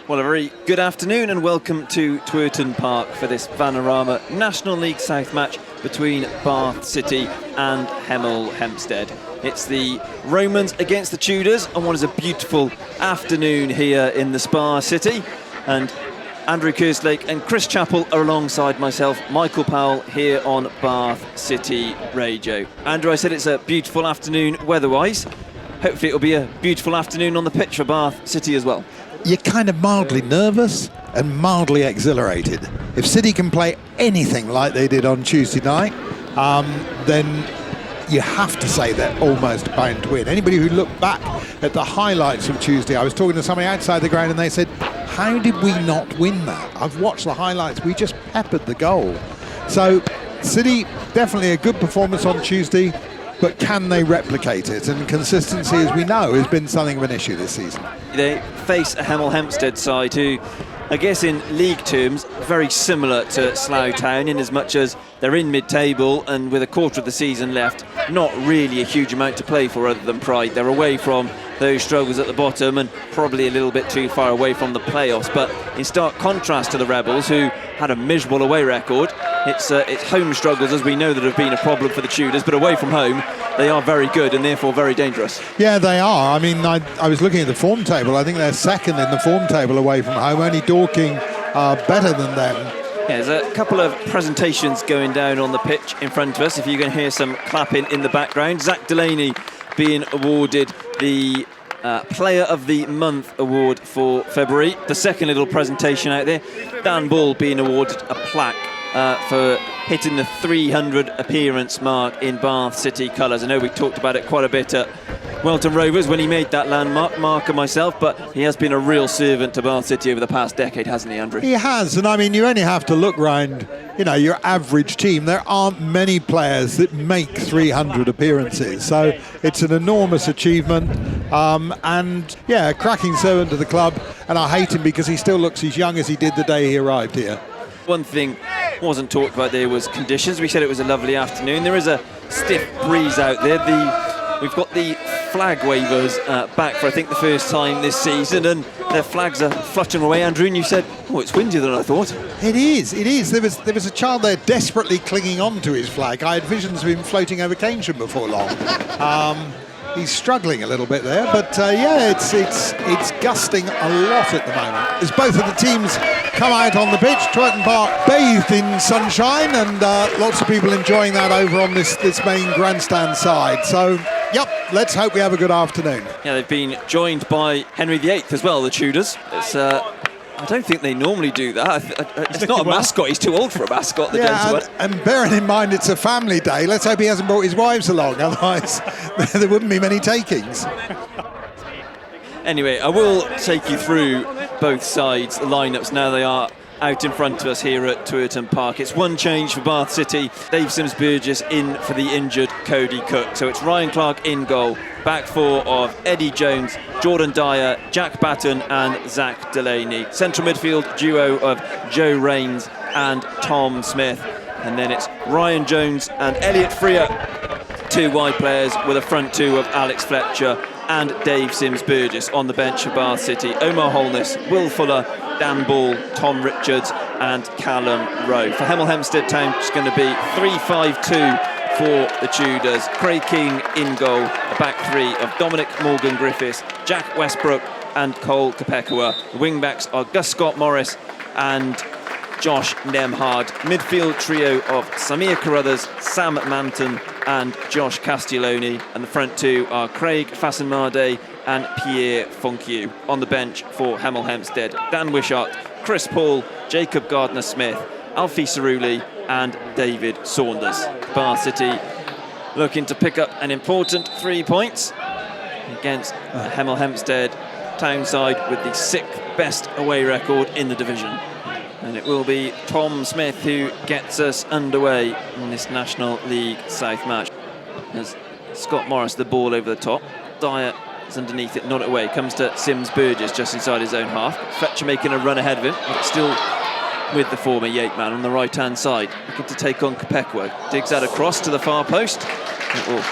Well, a very good afternoon and welcome to Twerton Park for this Vanarama National League South match between Bath City and Hemel Hempstead. It's the Romans against the Tudors on what is a beautiful afternoon here in the Spa City. And Andrew Kerslake and Chris Chappell are alongside myself, Michael Powell, here on Bath City Radio. Andrew, I said it's a beautiful afternoon weather-wise. Hopefully it'll be a beautiful afternoon on the pitch for Bath City as well. You're kind of mildly nervous and mildly exhilarated. If City can play anything like they did on Tuesday night, then you have to say they're almost bound to win. Anybody who looked back at the highlights from Tuesday, I was talking to somebody outside the ground and they said, how did we not win that? I've watched the highlights, we just peppered the goal. So City, definitely a good performance on Tuesday, but can they replicate it? And consistency, as we know, has been something of an issue this season. They face a Hemel Hempstead side who, I guess in league terms, very similar to Slough Town in as much as they're in mid-table and with a quarter of the season left, not really a huge amount to play for other than pride. They're away from those struggles at the bottom and probably a little bit too far away from the playoffs. But in stark contrast to the Rebels, who had a miserable away record, it's home struggles, as we know, that have been a problem for the Tudors, but away from home they are very good and therefore very dangerous. Yeah, they are. I mean, I was looking at the form table. I think they're second in the form table away from home, only Dorking better than them. Yeah, there's a couple of presentations going down on the pitch in front of us. If you can hear some clapping in the background, Zach Delaney being awarded the Player of the Month award for February. The second little presentation out there, Dan Bull being awarded a plaque for hitting the 300 appearance mark in Bath City colours. I know we talked about it quite a bit at Welton Rovers when he made that landmark, Mark and myself, but he has been a real servant to Bath City over the past decade, hasn't he, Andrew? He has, and I mean, you only have to look round, you know, your average team. There aren't many players that make 300 appearances, so it's an enormous achievement, and yeah, a cracking servant to the club, and I hate him because he still looks as young as he did the day he arrived here. One thing wasn't talked about there was conditions. We said it was a lovely afternoon. There is a stiff breeze out there. We've got the flag wavers back for I think the first time this season, and their flags are fluttering away. Andrew, and you said, oh, it's windier than I thought. It is. There was a child there desperately clinging on to his flag. I had visions of him floating over Keynsham before long. He's struggling a little bit there, but yeah, it's gusting a lot at the moment. As both of the teams come out on the pitch, Twerton Park bathed in sunshine, and lots of people enjoying that over on this main grandstand side. So, yep, let's hope we have a good afternoon. Yeah, they've been joined by Henry VIII as well, the Tudors. It's I don't think they normally do that. It's not a mascot. He's too old for a mascot, the gentleman. And bearing in mind it's a family day, let's hope he hasn't brought his wives along, otherwise there wouldn't be many takings. Anyway, I will take you through both sides, the lineups, now they are out in front of us here at Twerton Park. It's one change for Bath City. Dave Sims-Burgess in for the injured Cody Cook. So it's Ryan Clark in goal. Back four of Eddie Jones, Jordan Dyer, Jack Batten and Zach Delaney. Central midfield duo of Joe Rains and Tom Smith. And then it's Ryan Jones and Elliot Freer. Two wide players with a front two of Alex Fletcher and Dave Sims-Burgess. On the bench for Bath City, Omar Holness, Will Fuller, Dan Ball, Tom Richards and Callum Rowe. For Hemel Hempstead Town, it's going to be 3-5-2 for the Tudors. Craig King in goal, a back three of Dominic Morgan-Griffiths, Jack Westbrook and Cole Kapekua. The wing-backs are Gus Scott-Morris and Josh Nemhard. Midfield trio of Samir Carruthers, Sam Manton and Josh Castiglione. And the front two are Craig Fassenmade and Pierre Fonkieu. On the bench for Hemel Hempstead, Dan Wishart, Chris Paul, Jacob Gardner-Smith, Alfie Cerulli and David Saunders. Bath City looking to pick up an important 3 points against Hemel Hempstead Town side with the 6th best away record in the division. And it will be Tom Smith who gets us underway in this National League South match. As Scott Morris, the ball over the top. Dyer is underneath it, not away. Comes to Sims-Burgess just inside his own half. Fletcher making a run ahead of him, but still with the former Yate man on the right-hand side. Looking to take on Kapekwa. Digs that across to the far post. It will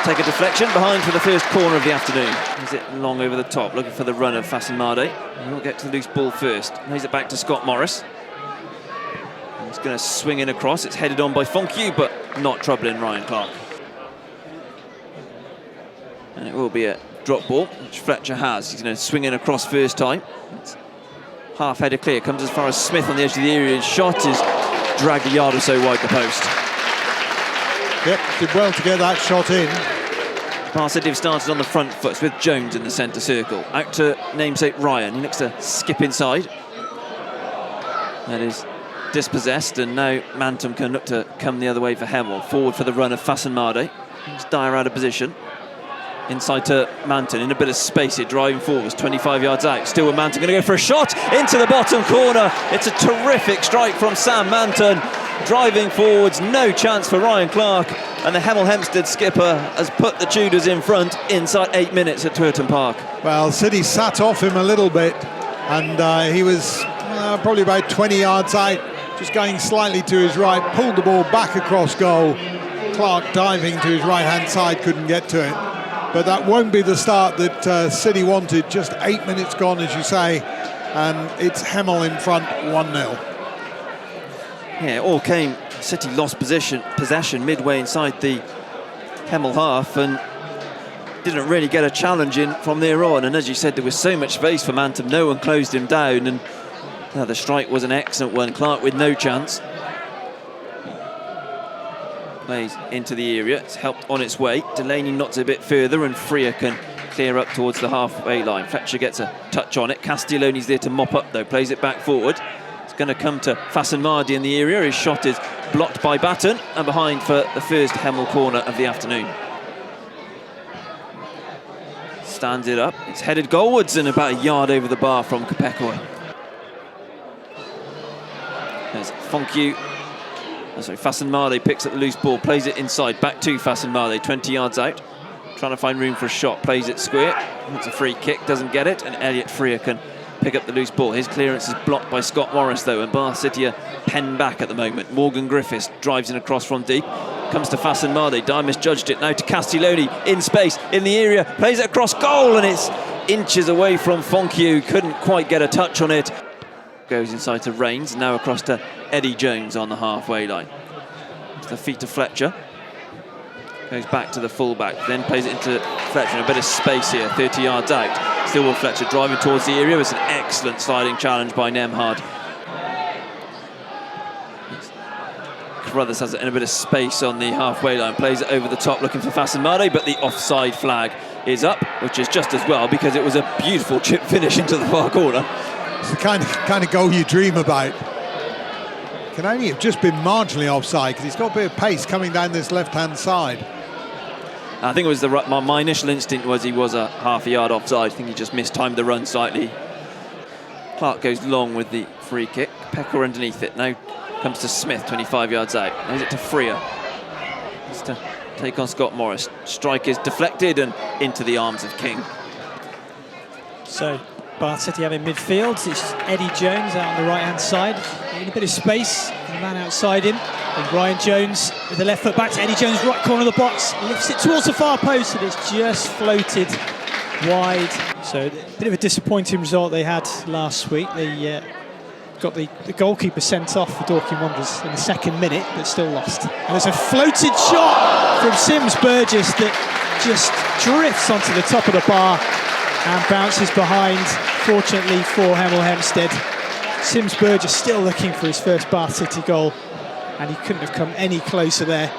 take a deflection behind for the first corner of the afternoon. Is it long over the top, looking for the run of Fasenmade. He'll get to the loose ball first. Lays it back to Scott Morris. He's going to swing in across. It's headed on by Fonque, but not troubling Ryan Clark. And it will be a drop ball, which Fletcher has. He's going to swing in across first time. It's half header clear, comes as far as Smith on the edge of the area. His shot is dragged a yard or so wide the post. Yep, did well to get that shot in. Bath City have started on the front foot with Jones in the centre circle. Out to namesake Ryan. He looks to skip inside. That is dispossessed, and now Mantum can look to come the other way for Hemel. Forward for the run of Fasenmade. He's Dyer out of position. Inside to Manton, in a bit of space here, driving forwards, 25 yards out. Still with Manton, going to go for a shot into the bottom corner. It's a terrific strike from Sam Manton. Driving forwards, no chance for Ryan Clark. And the Hemel Hempstead skipper has put the Tudors in front inside 8 minutes at Twerton Park. Well, City sat off him a little bit, and he was probably about 20 yards out, just going slightly to his right, pulled the ball back across goal. Clark diving to his right-hand side, couldn't get to it. But that won't be the start that City wanted. Just 8 minutes gone, as you say, and it's Hemel in front, 1-0. Yeah, it all came. City lost possession midway inside the Hemel half and didn't really get a challenge in from there on. And as you said, there was so much space for Mantum. No one closed him down, and the strike was an excellent one. Clark with no chance. Plays into the area, it's helped on its way. Delaney knocks a bit further and Freer can clear up towards the halfway line. Fletcher gets a touch on it. Castiglioni's there to mop up though, plays it back forward. It's going to come to Fasenmade in the area. His shot is blocked by Batten and behind for the first Hemel corner of the afternoon. Stands it up, it's headed goalwards and about a yard over the bar from Chappell. There's Fonque. Fasenmade picks up the loose ball, plays it inside, back to Fasenmade, 20 yards out. Trying to find room for a shot, plays it square. It's a free kick, doesn't get it, and Elliot Freer can pick up the loose ball. His clearance is blocked by Scott Morris, though, and Bath City are penned back at the moment. Morgan Griffiths drives in across from deep. Comes to Fasenmade, Dyer misjudged it, now to Castiglioni, in space, in the area, plays it across goal, and it's inches away from Fonque, couldn't quite get a touch on it. Goes inside to Rains, now across to Eddie Jones on the halfway line. To the feet to Fletcher. Goes back to the fullback, then plays it into Fletcher in a bit of space here, 30 yards out. Still with Fletcher driving towards the area. It's an excellent sliding challenge by Nemhard. Carruthers has it in a bit of space on the halfway line, plays it over the top looking for Fasenmade, but the offside flag is up, which is just as well because it was a beautiful chip finish into the far corner. It's the kind of goal you dream about. Can only have just been marginally offside because he's got a bit of pace coming down this left-hand side. I think it was my initial instinct was he was a half a yard offside. I think he just mistimed the run slightly. Clark goes long with the free kick. Pecker underneath it. Now comes to Smith, 25 yards out. Now it to Freer. He's to take on Scott Morris. Strike is deflected and into the arms of King. So Bath City have in midfield. It's Eddie Jones out on the right-hand side. In a bit of space, the man outside him. And Ryan Jones with the left foot back to Eddie Jones, right corner of the box. Lifts it towards the far post and it's just floated wide. So a bit of a disappointing result they had last week. They got the goalkeeper sent off for Dorking Wanderers in the second minute, but still lost. And there's a floated shot from Sims Burgess that just drifts onto the top of the bar and bounces behind, fortunately for Hemel Hempstead. Sims Burgess still looking for his first Bath City goal, and he couldn't have come any closer there.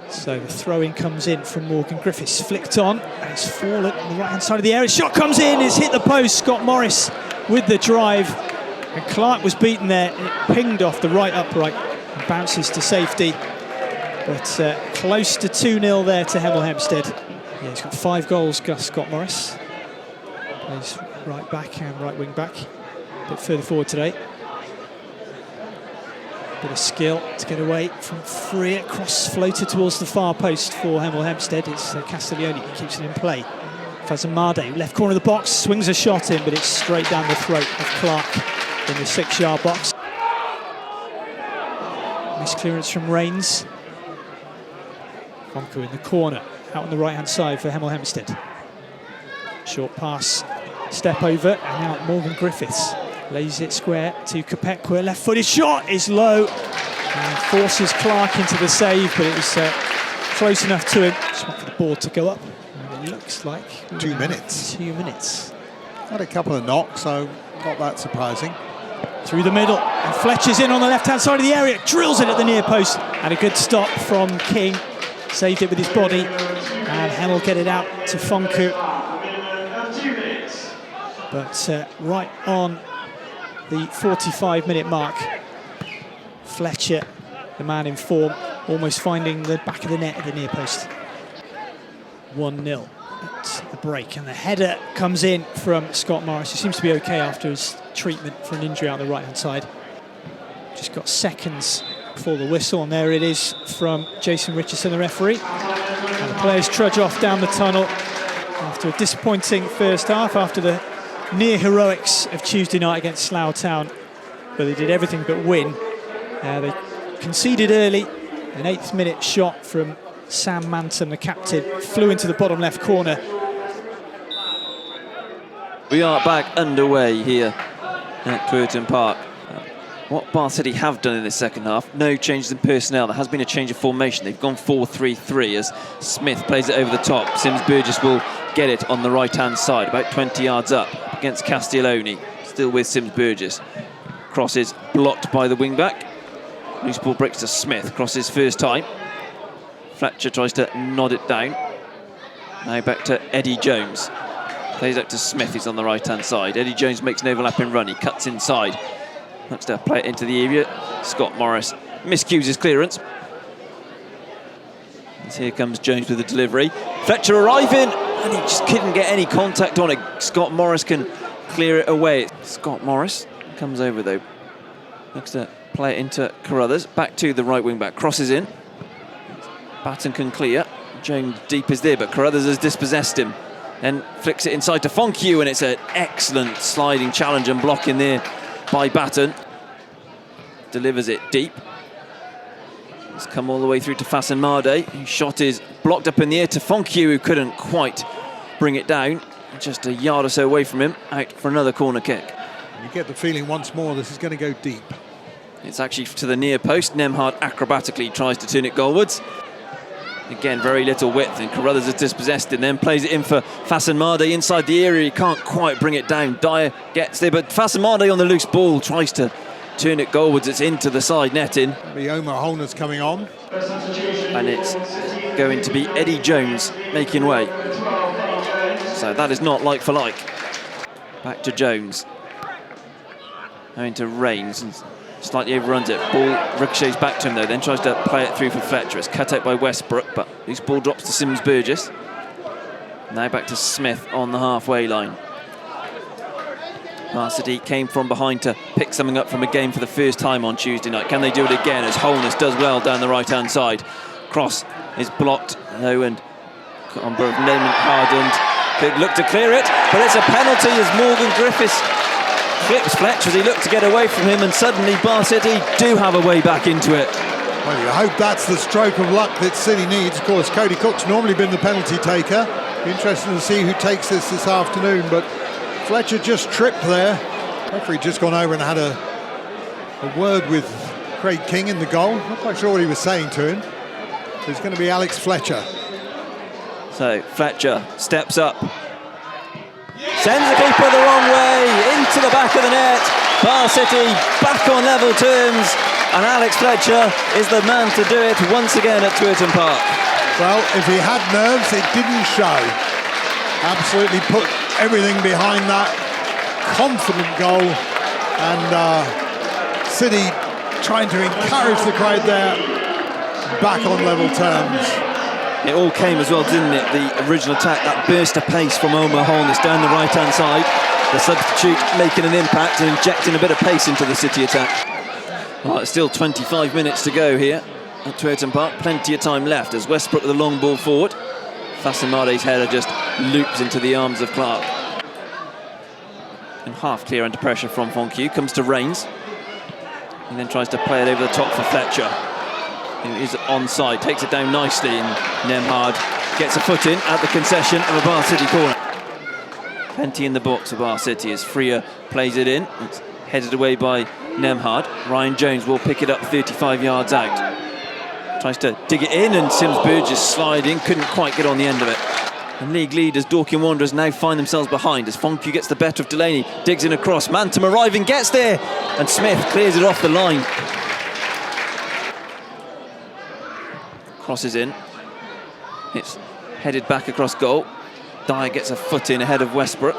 So the throw-in comes in from Morgan Griffiths, flicked on, and it's fallen on the right-hand side of the area. Shot comes in, it's hit the post. Scott Morris with the drive, and Clark was beaten there, and it pinged off the right upright and bounces to safety. But close to 2-0 there to Hemel Hempstead. Yeah, he's got 5 goals, Gus Scott Morris. Plays right back and right wing back. A bit further forward today. Bit of skill to get away from Freer. Cross floated towards the far post for Hemel Hempstead. It's Castiglioni who keeps it in play. Fasenmade, left corner of the box, swings a shot in, but it's straight down the throat of Clark in the 6-yard box. Nice clearance from Rains. Fonku in the corner, out on the right-hand side for Hemel Hempstead. Short pass, step over, and now Morgan Griffiths lays it square to Chappell. Left-footed shot is low and forces Clark into the save, but it was close enough to him. Just wait for the ball to go up. And it looks like 2 minutes. 2 minutes. Had a couple of knocks, so not that surprising. Through the middle, and Fletcher's in on the left-hand side of the area, drills it at the near post, and a good stop from King. Saved it with his body, and Hemel get it out to Fonku. But right on the 45-minute mark, Fletcher, the man in form, almost finding the back of the net at the near post. 1-0 at the break, and the header comes in from Scott Morris, who seems to be okay after his treatment for an injury out the right-hand side. Just got seconds before the whistle, and there it is from Jason Richardson, the referee. And the players trudge off down the tunnel after a disappointing first half, after the near heroics of Tuesday night against Slough Town, where they did everything but win. They conceded early. An 8th minute shot from Sam Manton, the captain, flew into the bottom left corner. We are back underway here at Twerton Park. What Bath City have done in the second half, no changes in personnel. There has been a change of formation. They've gone 4-3-3 as Smith plays it over the top. Sims Burgess will get it on the right-hand side, about 20 yards up against Castiglione. Still with Sims Burgess. Crosses blocked by the wing-back. Loose ball breaks to Smith. Crosses first time. Fletcher tries to nod it down. Now back to Eddie Jones. Plays out to Smith, he's on the right-hand side. Eddie Jones makes an overlapping run. He cuts inside. Looks to play it into the area. Scott Morris miscues his clearance. And here comes Jones with the delivery. Fletcher arriving, and he just couldn't get any contact on it. Scott Morris can clear it away. Scott Morris comes over though. Looks to play it into Carruthers. Back to the right wing back. Crosses in. Batten can clear. Jones deep is there, but Carruthers has dispossessed him. Then flicks it inside to Fonku, and it's an excellent sliding challenge and block in there by Batten. Delivers it deep. It's come all the way through to Fasen Made, whose shot is blocked up in the air to Fonku, who couldn't quite bring it down. Just a yard or so away from him, out for another corner kick. You get the feeling once more this is going to go deep. It's actually to the near post. Nemhard acrobatically tries to turn it goalwards. Again, very little width, and Carruthers has dispossessed it, then plays it in for Fasen Made inside the area. He can't quite bring it down. Dyer gets there, but Fasen Made on the loose ball tries to turn it goalwards. It's into the side netting. The Omar Holness coming on. And it's going to be Eddie Jones making way. So that is not like for like. Back to Jones. Now into Rains, and slightly overruns it. Ball ricochets back to him though, then tries to play it through for Fletcher. It's cut out by Westbrook, but loose ball drops to Sims Burgess. Now back to Smith on the halfway line. Bath City came from behind to pick something up from a game for the first time on Tuesday night. Can they do it again as Holness does well down the right-hand side? Cross is blocked though, and Neyman hardened. Could look to clear it, but it's a penalty as Morgan Griffiths flips Fletcher as he looked to get away from him, and suddenly Bath City do have a way back into it. Well, you hope that's the stroke of luck that City needs. Of course, Cody Cook's normally been the penalty taker. Be interesting to see who takes this afternoon, but Fletcher just tripped there. Referee just gone over and had a word with Craig King in the goal. Not quite sure what he was saying to him. It's going to be Alex Fletcher. So Fletcher steps up. Sends the keeper the wrong way, into the back of the net. Bath City back on level terms, and Alex Fletcher is the man to do it once again at Twerton Park. Well, if he had nerves, it didn't show. Absolutely put everything behind that confident goal, and City trying to encourage the crowd there, back on level terms. It all came as well, didn't it? The original attack, that burst of pace from Omar Holness down the right-hand side. The substitute making an impact and injecting a bit of pace into the City attack. Well, it's still 25 minutes to go here at Twerton Park. Plenty of time left as Westbrook with a long ball forward. Fasen Made's header just loops into the arms of Clark. And half clear under pressure from Fonku. Comes to Rains. And then tries to play it over the top for Fletcher. who is onside, takes it down nicely, and Nemhard gets a foot in at the concession of a Bath City corner. Plenty in the box for Bath City as Freer plays it in. It's headed away by Nemhard. Ryan Jones will pick it up 35 yards out. Tries to dig it in, and Sims Burgess sliding, couldn't quite get on the end of it. And league leaders Dorking Wanderers now find themselves behind as Fonque gets the better of Delaney, digs in across. Mantum arriving, gets there, and Smith clears it off the line. Crosses in. It's headed back across goal. Dyer gets a foot in ahead of Westbrook.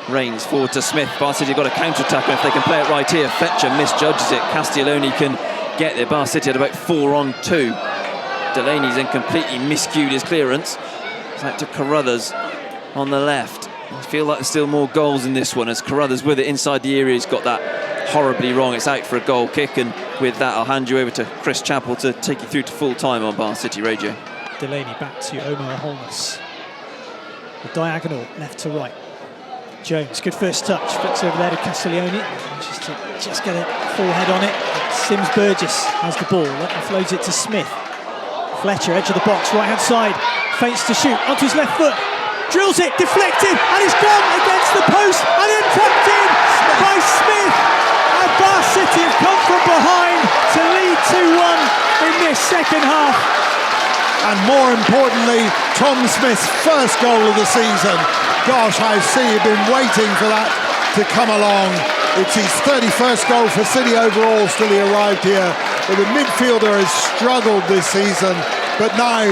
Rains forward to Smith. Bath City got a counter-attack, and if they can play it right here, Fletcher misjudges it. Castiglione can get there. Bath City at about 4-on-2. Delaney's then completely miscued his clearance. It's out to Carruthers on the left. I feel like there's still more goals in this one as Carruthers with it inside the area. He's got that horribly wrong. It's out for a goal kick, and with that I'll hand you over to Chris Chappell to take you through to full time on Bath City Radio. Delaney back to Omar Holness. The diagonal left to right. Jones, good first touch, flicks over there to Castiglione. Just get a full head on it. Sims Burgess has the ball, offloads it to Smith. Fletcher, edge of the box, right hand side, feints to shoot, onto his left foot, drills it, deflected, and it's gone against the post, and then tapped in by Smith. And Bath City have come from behind to lead 2-1 in this second half. And more importantly, Tom Smith's first goal of the season. Gosh, how City have been waiting for that to come along. It's his 31st goal for City overall till he arrived here. But the midfielder has struggled this season, but now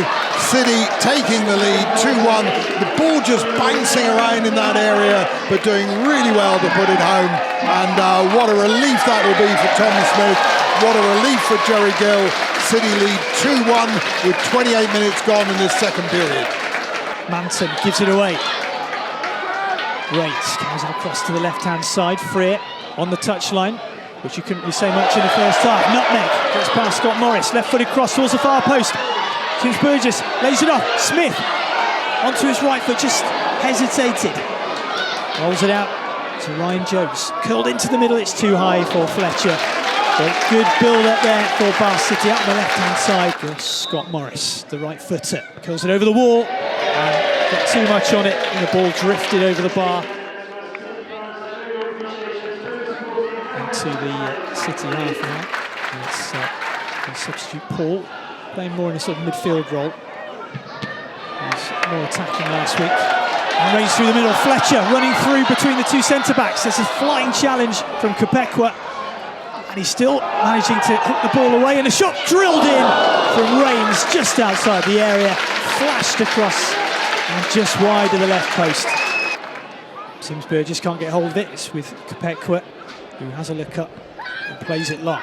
City taking the lead, 2-1. The ball just bouncing around in that area, but doing really well to put it home. And what a relief that will be for Tom Smith. What a relief for Jerry Gill. City lead 2-1 with 28 minutes gone in this second period. Manton gives it away. Rates comes across to the left-hand side. Freer on the touchline, which you couldn't really say much in the first half. Nutmeg gets past Scott Morris. Left-footed cross towards the far post. Sims Burgess lays it off. Smith onto his right foot, just hesitated. Rolls it out to Ryan Jones. Curled into the middle, it's too high for Fletcher. But good build-up there for Bath City out on the left-hand side. Scott Morris, the right footer, curls it over the wall. And got too much on it, and the ball drifted over the bar into the City half now. It's substitute Paul, playing more in a sort of midfield role. He's more attacking last week. And range through the middle, Fletcher running through between the two centre-backs. There's a flying challenge from Chappell, and he's still managing to hook the ball away, and a shot drilled in from Rains just outside the area, flashed across and just wide of the left post. Sims Burgess can't get hold of it. It's with Chappell, who has a look up and plays it long.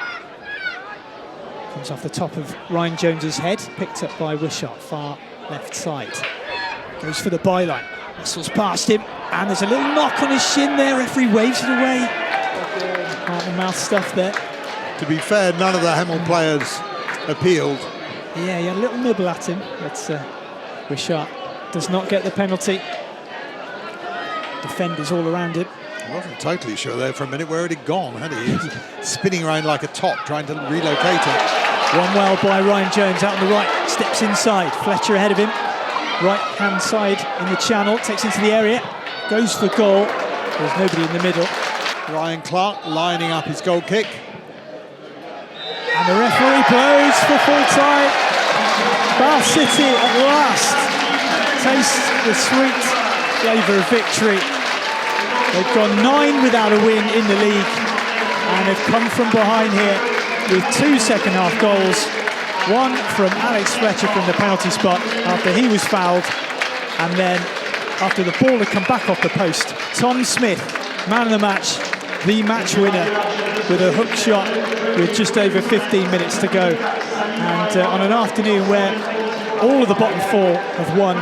Comes off the top of Ryan Jones's head, picked up by Wishart, far left side. Goes for the byline, whistles past him, and there's a little knock on his shin there. Referee waves it away. Heart and mouth stuff there. To be fair, none of the Hemel players appealed. Yeah, he had a little nibble at him, but Wishart does not get the penalty. Defenders all around him. I wasn't totally sure there for a minute where it had gone, had he? He was spinning around like a top, trying to relocate it. One well by Ryan Jones out on the right, steps inside. Fletcher ahead of him. Right hand side in the channel, takes into the area, goes for goal. There's nobody in the middle. Ryan Clark lining up his goal kick. And the referee blows for full time. Bath City at last taste the sweet flavour of victory. They've gone 9 without a win in the league and have come from behind here with 2 second half goals. One from Alex Fletcher from the penalty spot after he was fouled, and then after the ball had come back off the post, Tom Smith, man of the match, the match winner with a hook shot with just over 15 minutes to go. And on an afternoon where all of the bottom 4 have won,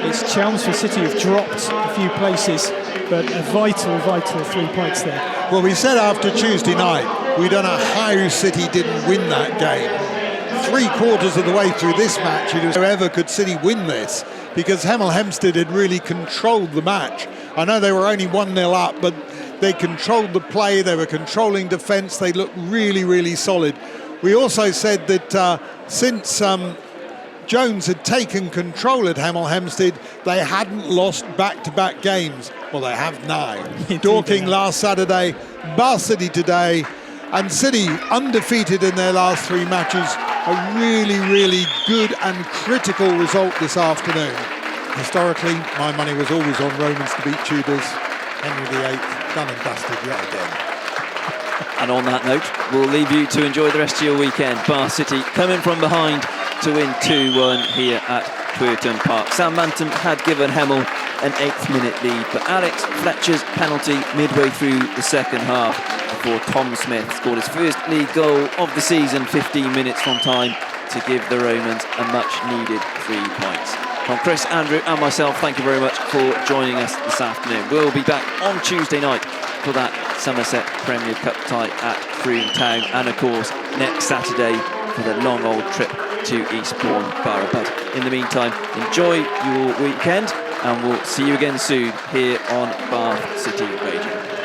it's Chelmsford City who've dropped a few places, but a vital 3 points there. Well, we said after Tuesday night, we don't know how City didn't win that game. 3/4 of the way through this match, however, could City win this? Because Hemel Hempstead had really controlled the match. I know they were only 1-0 up, but they controlled the play, they were controlling defence, they looked really, really solid. We also said that since Jones had taken control at Hempstead, they hadn't lost back-to-back games. Well, they have now. Dorking last Saturday, Bath City today, and City undefeated in their last 3 matches. A really, really good and critical result this afternoon. Historically, my money was always on Romans to beat Tudors. Henry VIII, done and dusted yet again. And on that note, we'll leave you to enjoy the rest of your weekend. Bath City coming from behind to win 2-1 here at Twerton Park. Sam Manton had given Hemel an 8th-minute lead, but Alex Fletcher's penalty midway through the second half before Tom Smith scored his first league goal of the season 15 minutes from time to give the Romans a much-needed 3 points. From Chris, Andrew and myself, thank you very much for joining us this afternoon. We'll be back on Tuesday night for that Somerset Premier Cup tie at Frome Town, and of course next Saturday for the long old trip to Eastbourne Borough. But in the meantime, enjoy your weekend, and we'll see you again soon here on Bath City Radio.